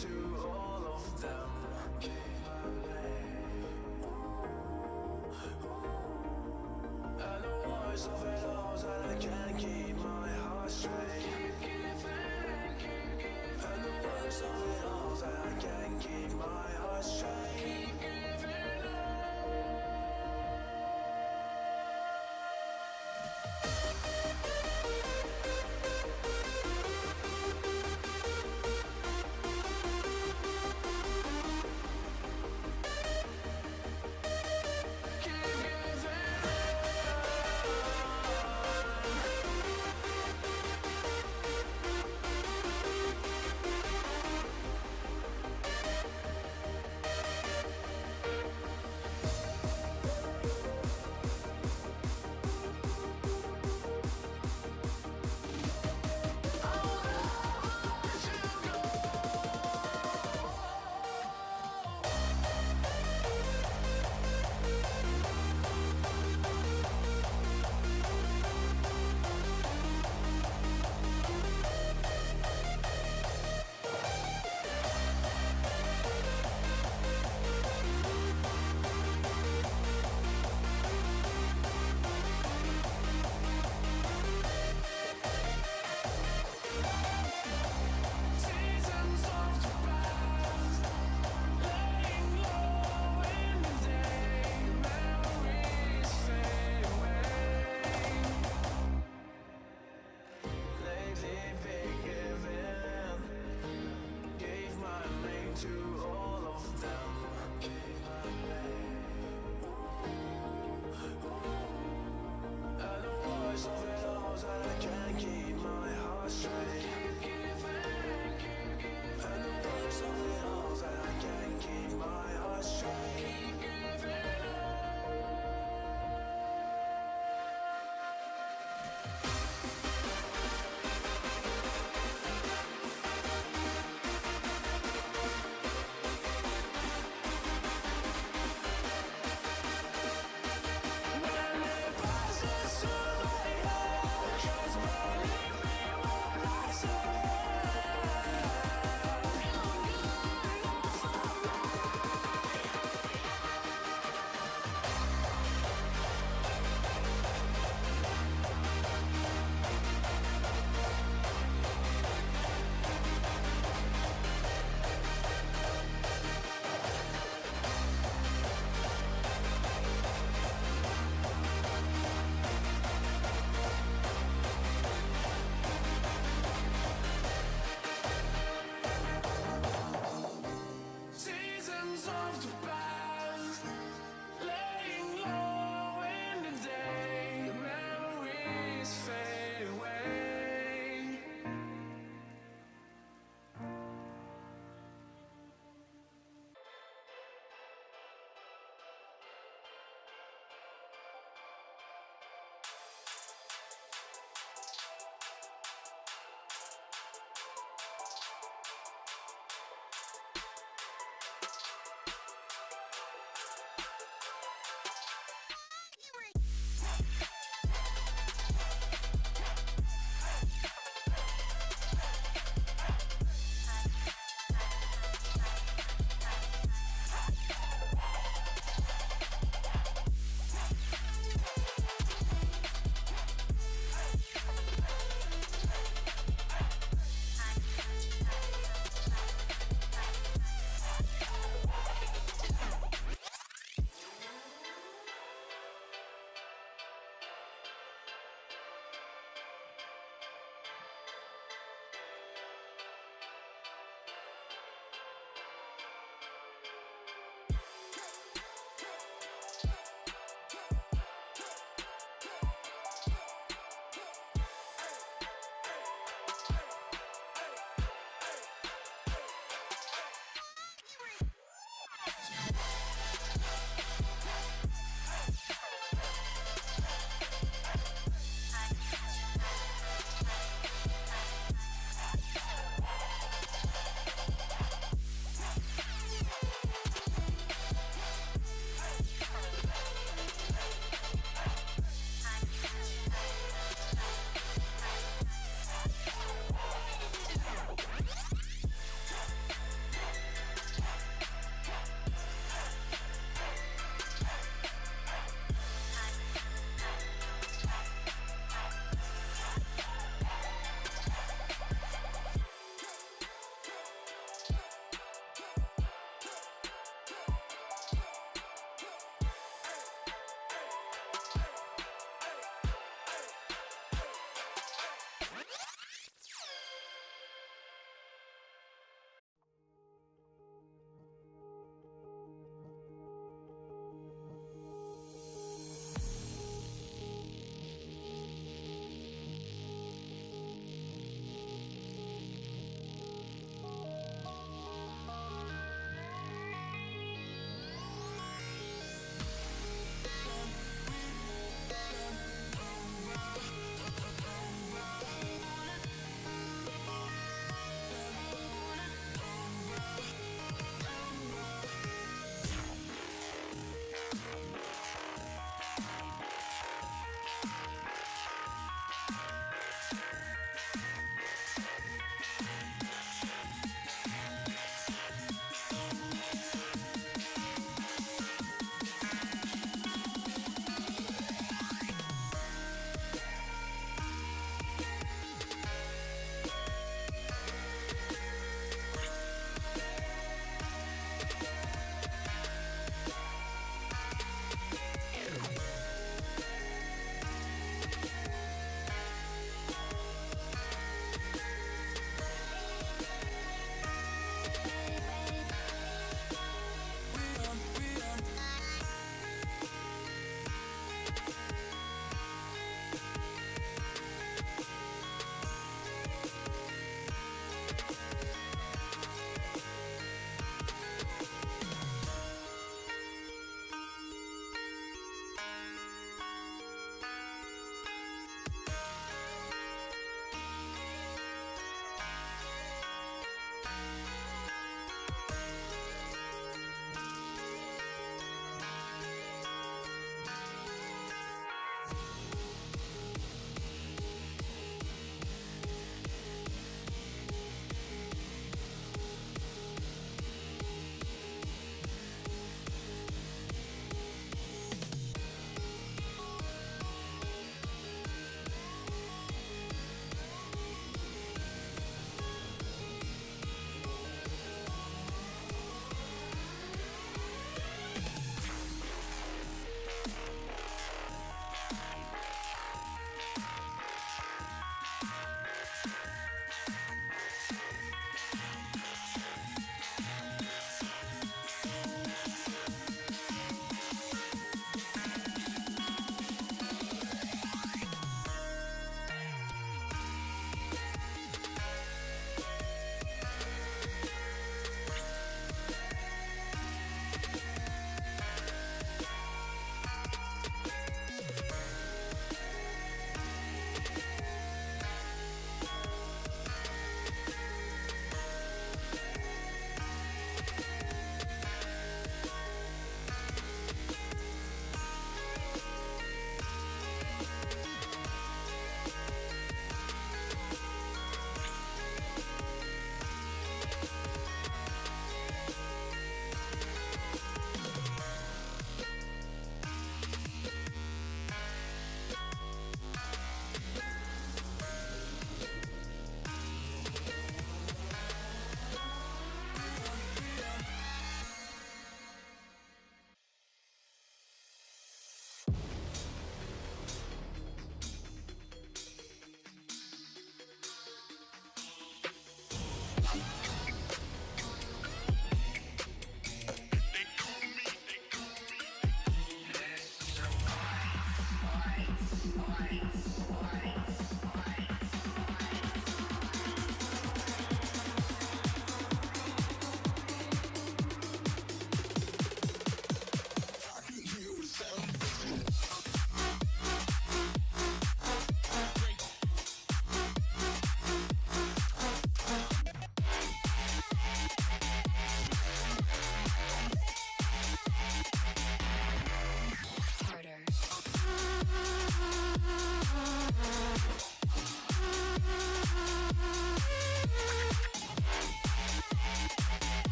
to all of them. And the worst of it all is that I can't keep my heart straight. And the worst of it all is that I can't keep my heart straight.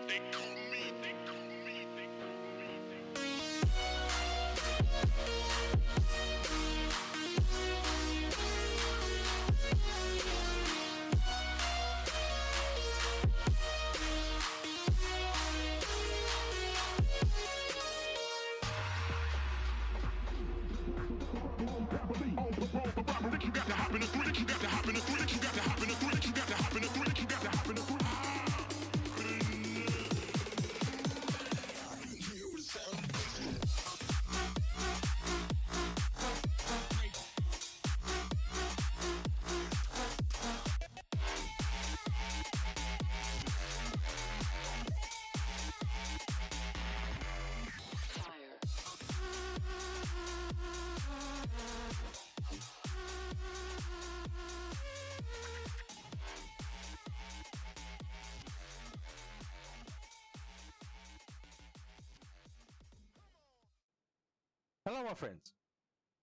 They call me, they call me, they call me. You got to hop in the three, you got to hop in the three, you got to hop in the three, you got to hop in the three, you got to hop in the three. Hello my friends,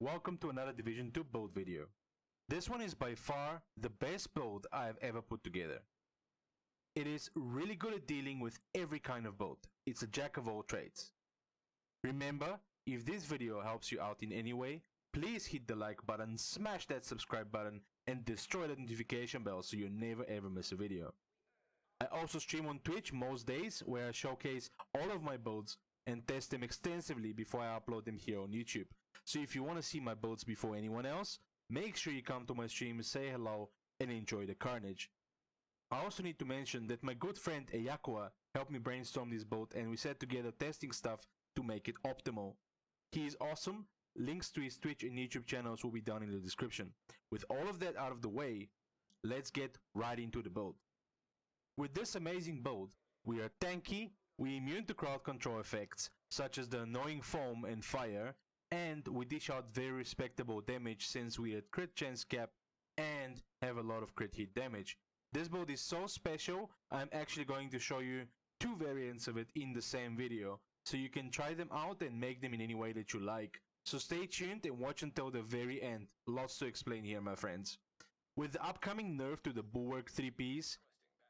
welcome to another Division 2 build video. This one is by far the best build I have ever put together. It is really good at dealing with every kind of build. It's a jack of all trades. Remember, if this video helps you out in any way, please hit the like button, smash that subscribe button and destroy that notification bell so you never ever miss a video. I also stream on Twitch most days where I showcase all of my builds and test them extensively before I upload them here on YouTube. So if you want to see my builds before anyone else, make sure you come to my stream, say hello and enjoy the carnage. I also need to mention that my good friend Eyakua helped me brainstorm this build and we set together testing stuff to make it optimal. He is awesome, links to his Twitch and YouTube channels will be down in the description. With all of that out of the way, let's get right into the build. With this amazing build, we are tanky, we immune to crowd control effects such as the annoying foam and fire, and we dish out very respectable damage since we had crit chance cap and have a lot of crit hit damage. This build is so special, I'm actually going to show you two variants of it in the same video, so you can try them out and make them in any way that you like. So stay tuned and watch until the very end, lots to explain here my friends. With the upcoming nerf to the Bulwark 3Ps,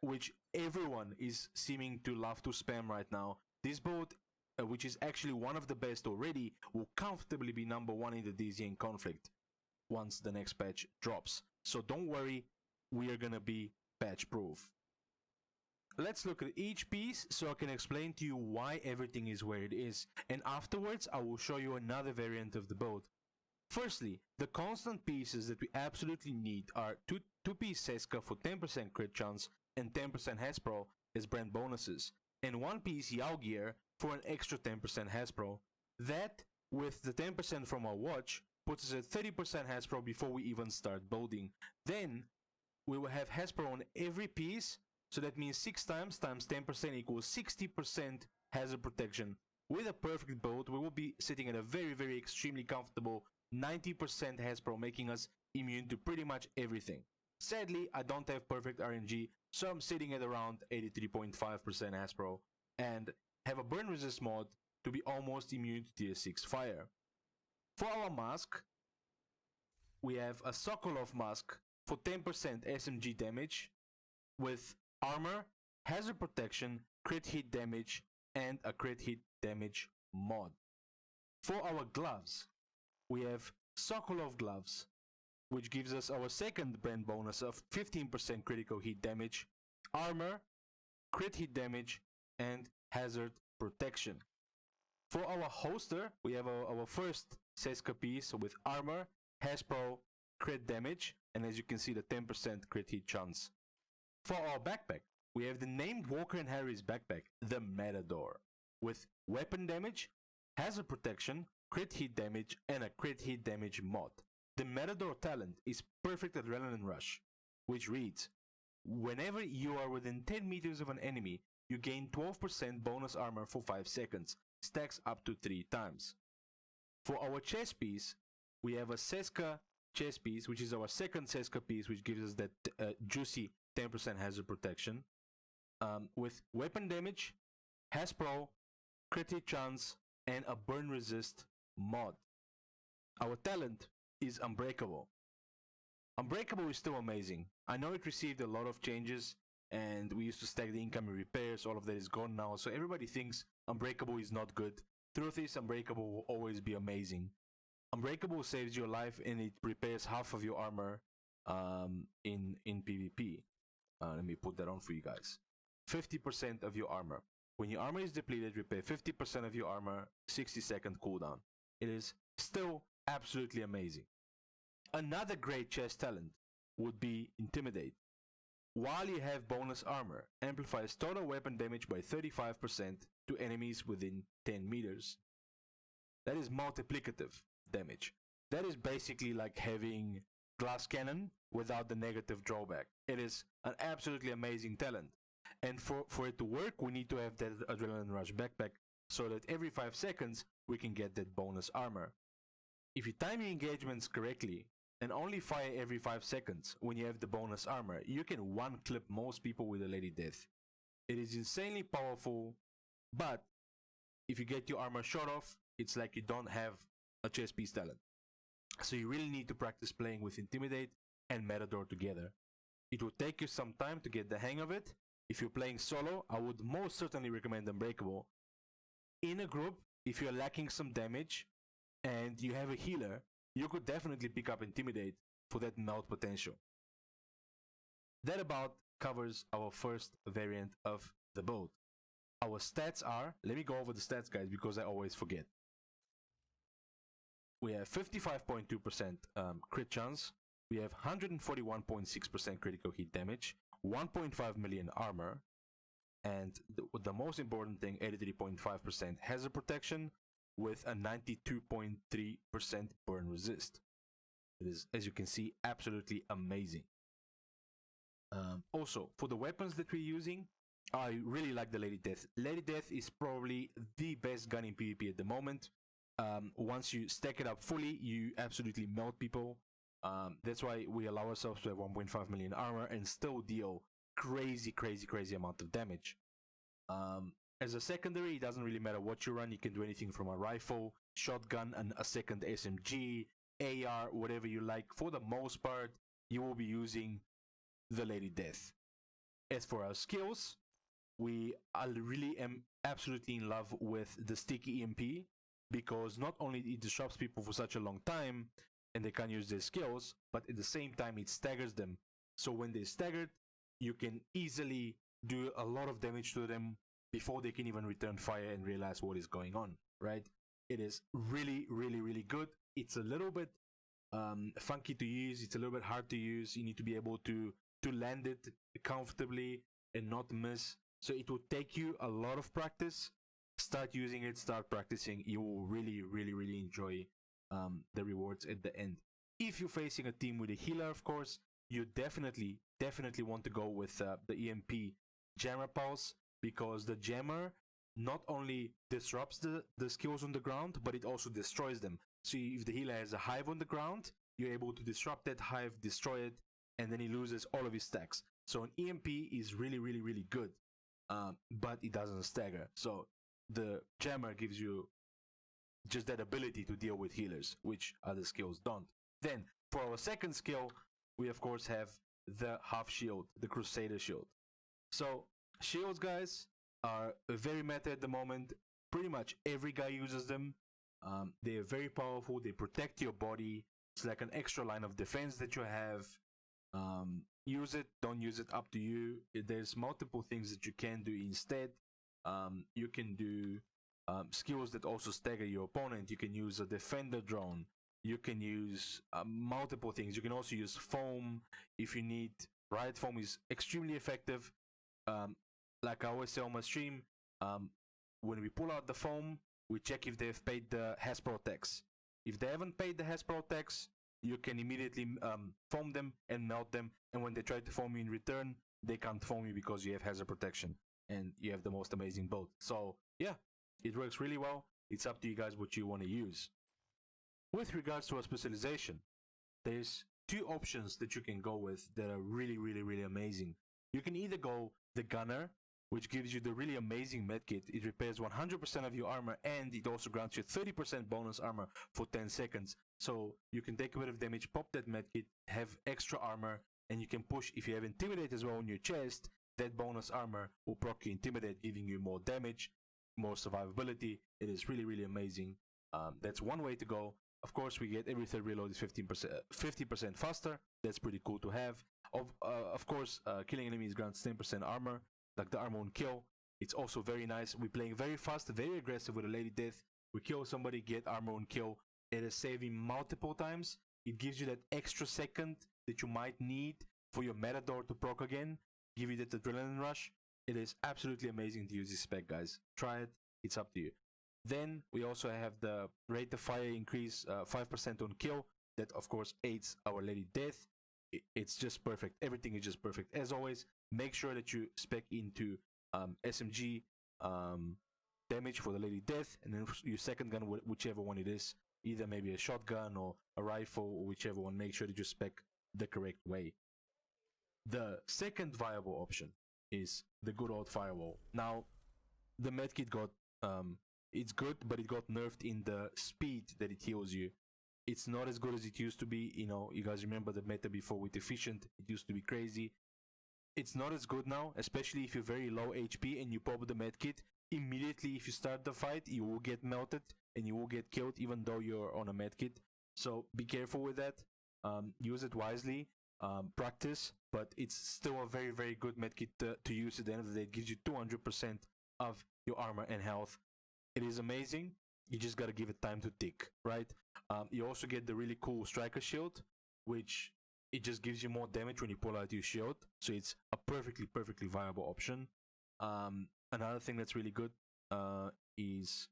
which everyone is seeming to love to spam right now, this build, which is actually one of the best already, will comfortably be number one in the DZN conflict once the next patch drops. So don't worry, we are gonna be patch proof. Let's look at each piece so I can explain to you why everything is where it is, and afterwards I will show you another variant of the build. Firstly, the constant pieces that we absolutely need are 2-piece Seska for 10% crit chance and 10% HAZ Pro as brand bonuses, and 1-piece Yao gear for an extra 10% HAZ Pro. That, with the 10% from our watch, puts us at 30% HAZ Pro before we even start building. Then, we will have HAZ Pro on every piece, so that means 6 times 10% equals 60% hazard protection. With a perfect build, we will be sitting at a very extremely comfortable 90% HAZ Pro, making us immune to pretty much everything. Sadly, I don't have perfect RNG, so I'm sitting at around 83.5% HAZ Pro, and have a burn resist mod to be almost immune to tier 6 fire. For our mask, we have a Sokolov mask for 10% SMG damage, with armor, hazard protection, crit hit damage, and a crit hit damage mod. For our gloves, we have Sokolov gloves, which gives us our second brand bonus of 15% critical hit damage, armor, crit hit damage, and hazard protection. For our holster, we have our first Seska piece with armor, HAZ Pro, crit damage, and as you can see the 10% crit hit chance. For our backpack, we have the named Walker and Harry's backpack, the Matador, with weapon damage, hazard protection, crit hit damage, and a crit hit damage mod. The Matador talent is perfect adrenaline rush, which reads, whenever you are within 10 meters of an enemy, you gain 12% bonus armor for 5 seconds, stacks up to 3 times. For our chest piece, we have a Seska chest piece, which is our second Seska piece, which gives us that juicy 10% hazard protection, with weapon damage, HAZ Pro, crit hit chance, and a burn resist mod. Our talent is Unbreakable. Unbreakable is still amazing. I know it received a lot of changes and we used to stack the incoming repairs. All of that is gone now, so everybody thinks Unbreakable is not good. Truth is, Unbreakable will always be amazing. Unbreakable saves your life and it repairs half of your armor in PvP. Let me put that on for you guys. 50% of your armor. When your armor is depleted, repair 50% of your armor, 60-second cooldown. It is still absolutely amazing. Another great chest talent would be Intimidate. While you have bonus armor, amplifies total weapon damage by 35% to enemies within 10 meters. That is multiplicative damage. That is basically like having glass cannon without the negative drawback. It is an absolutely amazing talent. And for it to work, we need to have that Adrenaline Rush backpack so that every 5 seconds we can get that bonus armor. If you time your engagements correctly and only fire every 5 seconds when you have the bonus armor, you can one-clip most people with a Lady Death. It is insanely powerful, but if you get your armor shot off, it's like you don't have a chess piece talent. So you really need to practice playing with Intimidate and Matador together. It will take you some time to get the hang of it. If you're playing solo, I would most certainly recommend Unbreakable. In a group, if you're lacking some damage and you have a healer, you could definitely pick up Intimidate for that melt potential. That about covers our first variant of the build. Our stats are, let me go over the stats guys because I always forget. We have 55.2% crit chance, we have 141.6% critical hit damage, 1.5 million armor, and the most important thing, 83.5% hazard protection with a 92.3% burn resist. It is, as you can see, absolutely amazing. Also, for the weapons that we're using, I really like the Lady Death. Lady Death is probably the best gun in PvP at the moment. Once you stack it up fully, you absolutely melt people. That's why we allow ourselves to have 1.5 million armor and still deal crazy amount of damage. As a secondary, it doesn't really matter what you run. You can do anything from a rifle, shotgun, and a second SMG, AR, whatever you like. For the most part, you will be using the Lady Death. As for our skills, I really am absolutely in love with the sticky EMP, because not only it disrupts people for such a long time and they can't use their skills, but at the same time it staggers them. So when they're staggered, you can easily do a lot of damage to them before they can even return fire and realize what is going on, right? It is really good. It's a little bit funky to use. It's a little bit hard to use. You need to be able to land it comfortably and not miss. So it will take you a lot of practice. Start using it, start practicing. You will really enjoy the rewards at the end. If you're facing a team with a healer, of course, you definitely want to go with the EMP Jammer Pulse, because the Jammer not only disrupts the skills on the ground, but it also destroys them. So if the healer has a hive on the ground, you're able to disrupt that hive, destroy it, and then he loses all of his stacks. So an EMP is really good, but it doesn't stagger. So the Jammer gives you just that ability to deal with healers, which other skills don't. Then for our second skill, we of course have the half shield, the Crusader shield. So shields, guys, are very meta at the moment. Pretty much every guy uses them. They are very powerful. They protect your body. It's like an extra line of defense that you have. Use it, don't use it, up to you. There's multiple things that you can do instead. You can do skills that also stagger your opponent. You can use a defender drone. You can use multiple things. You can also use foam if you need. Riot foam is extremely effective. Like I always say on my stream, when we pull out the foam, we check if they've paid the HAZ tax. If they haven't paid the HAZ tax, you can immediately foam them and melt them. And when they try to foam you in return, they can't foam you because you have hazard protection and you have the most amazing build. So yeah, it works really well. It's up to you guys what you want to use. With regards to our specialization, there's two options that you can go with that are really amazing. You can either go the Gunner, which gives you the really amazing medkit. It repairs 100% of your armor and it also grants you 30% bonus armor for 10 seconds. So you can take a bit of damage, pop that medkit, have extra armor, and you can push. If you have Intimidate as well on your chest, That bonus armor will proc you Intimidate, giving you more damage, more survivability. It is really, really amazing. That's one way to go. Of course, we get every third reload is 50% faster. That's pretty cool to have. Of course, killing enemies grants 10% armor, like the armor on kill. It's also very nice. We're playing very fast, very aggressive with a Lady Death. We kill somebody, get armor on kill. It is saving multiple times. It gives you that extra second that you might need for your Matador to proc again. Give you that adrenaline rush. It is absolutely amazing to use this spec, guys. Try it. It's up to you. Then we also have the rate of fire increase 5% on kill. That of course aids our Lady Death. It's just perfect. Everything is just perfect. As always, make sure that you spec into SMG damage for the Lady Death, and then your second gun, whichever one it is, either maybe a shotgun or a rifle, or whichever one. Make sure that you spec the correct way. The second viable option is the good old firewall. Now, the medkit got it's good, but it got nerfed in the speed that it heals you. It's not as good as it used to be. You know, you guys remember the meta before with efficient? It used to be crazy. It's not as good now, especially if you're very low HP and you pop the medkit. Immediately, if you start the fight, you will get melted and you will get killed, even though you're on a medkit. So be careful with that. Use it wisely. Practice, but it's still a very, very good medkit to use at the end of the day. It gives you 200% of your armor and health. It is amazing. You just gotta give it time to tick, right? You also get the really cool striker shield, which it just gives you more damage when you pull out your shield. So it's a perfectly viable option. Another thing that's really good is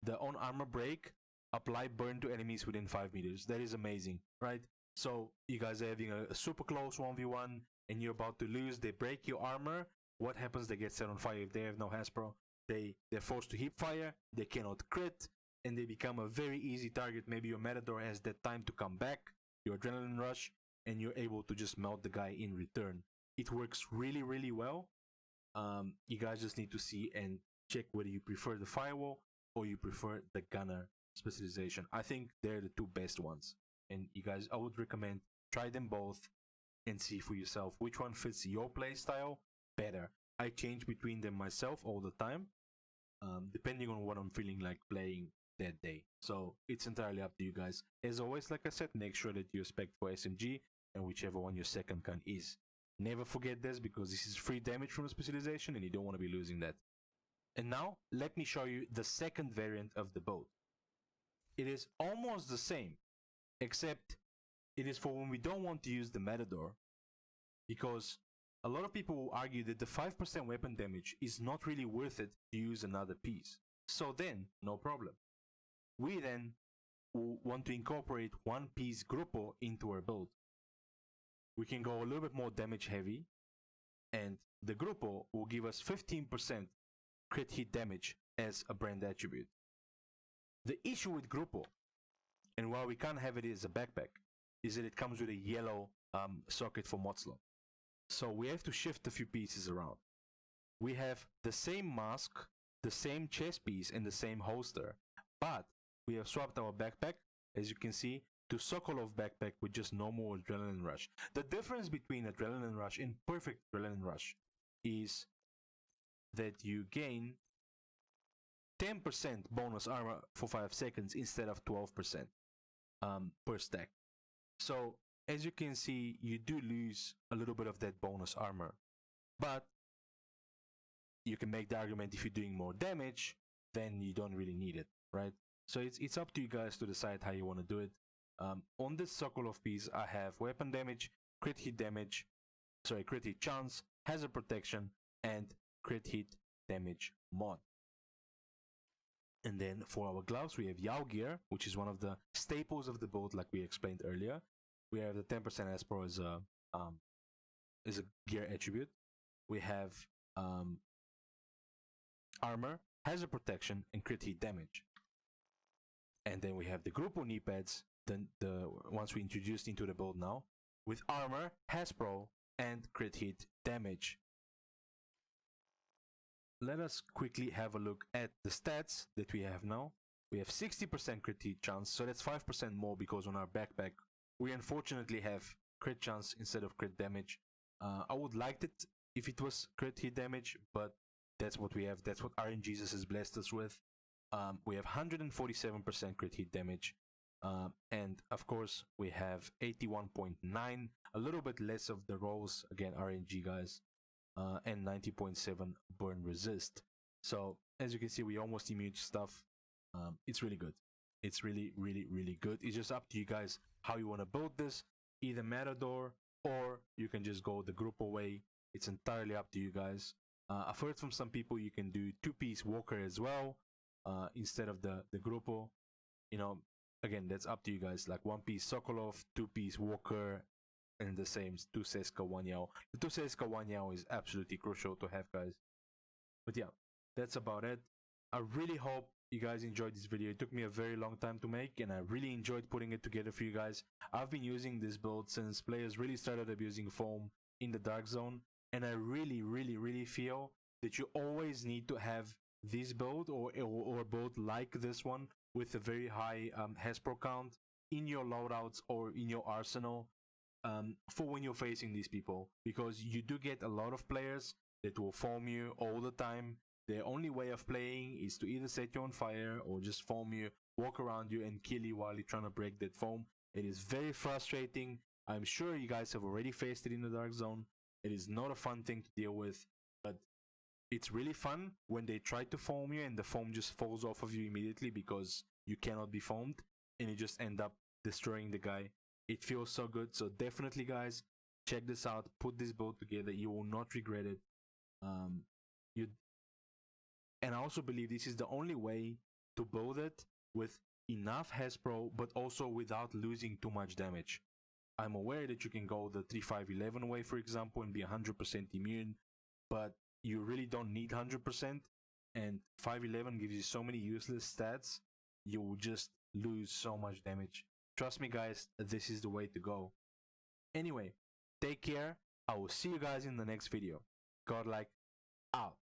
the on armor break. Apply burn to enemies within 5 meters. That is amazing, right? So you guys are having a super close 1v1 and you're about to lose. They break your armor. What happens? They get set on fire. If they have no HAZ Pro, they're forced to hip fire. They cannot crit, and they become a very easy target. Maybe your Matador has that time to come back, your adrenaline rush, and you're able to just melt the guy in return. It works really, really well. You guys just need to see and check whether you prefer the firewall or you prefer the gunner specialization. I think they're the two best ones, and you guys, I would recommend try them both and see for yourself which one fits your play style better. I change between them myself all the time, depending on what I'm feeling like playing that day. So it's entirely up to you guys. As always, like I said, make sure that you spec for SMG and whichever one your second gun is. Never forget this, because this is free damage from a specialization and you don't want to be losing that. And now let me show you the second variant of the build. It is almost the same, except it is for when we don't want to use the Matador, because a lot of people will argue that the 5% weapon damage is not really worth it to use another piece. So then, no problem. We then will want to incorporate one piece Gruppo into our build. We can go a little bit more damage heavy, and the Gruppo will give us 15% crit hit damage as a brand attribute. The issue with Gruppo, and why we can't have it as a backpack, is that it comes with a yellow socket for mod slot. So we have to shift a few pieces around. We have the same mask, the same chest piece, and the same holster, but we have swapped our backpack, as you can see, to Sokolov backpack with just normal adrenaline rush. The difference between adrenaline rush and perfect adrenaline rush is that you gain 10% bonus armor for 5 seconds instead of 12% per stack. So as you can see, you do lose a little bit of that bonus armor, but you can make the argument if you're doing more damage, then you don't really need it, right? So it's up to you guys to decide how you want to do it. On this Sokolov piece, I have weapon damage, crit hit damage, crit hit chance, hazard protection, and crit hit damage mod. And then for our gloves, we have Yao gear, which is one of the staples of the build, like we explained earlier. We have the 10% HAZ Pro as a gear attribute. We have armor, hazard protection, and crit hit damage. And then we have the Gruppo knee pads, the ones we introduced into the build now, with armor, HAZ Pro, and crit hit damage. Let us quickly have a look at the stats that we have now. We have 60% crit hit chance, so that's 5% more, because on our backpack we unfortunately have crit chance instead of crit damage. I would like it if it was crit hit damage, but that's what we have. That's what RNGesus has blessed us with. We have 147% crit hit damage. And of course, we have 81.9, a little bit less of the rolls, again, RNG guys, and 90.7 burn resist. So, as you can see, we almost immune to stuff. It's really good. It's really, really, really good. It's just up to you guys how you want to build this, either Matador, or you can just go the Grupo way. It's entirely up to you guys. I've heard from some people you can do 2-piece Walker as well, instead of the Grupo. You know, again, that's up to you guys. Like 1-piece Sokolov, 2-piece Walker, and the same 2 Seska 1 Yao. The 2 Seska 1 Yao is absolutely crucial to have, guys. But yeah, that's about it. I really hope you guys enjoyed this video. It took me a very long time to make, and I really enjoyed putting it together for you guys. I've been using this build since players really started abusing foam in the dark zone, and I really, really, really feel that you always need to have this build or a build like this one with a very high Hespro count in your loadouts or in your arsenal, for when you're facing these people, because you do get a lot of players that will foam you all the time. Their only way of playing is to either set you on fire or just foam you, walk around you and kill you while you're trying to break that foam. It is very frustrating. I'm sure you guys have already faced it in the dark zone. It is not a fun thing to deal with, but it's really fun when they try to foam you and the foam just falls off of you immediately because you cannot be foamed, and you just end up destroying the guy. It feels so good. So definitely, guys, check this out. Put this build together. You will not regret it. And I also believe this is the only way to build it with enough Hespro, but also without losing too much damage. I'm aware that you can go the 3-5-11 way, for example, and be 100% immune, but you really don't need 100%, and 5-11 gives you so many useless stats, you will just lose so much damage. Trust me, guys, this is the way to go. Anyway, take care. I will see you guys in the next video. Godlike, out.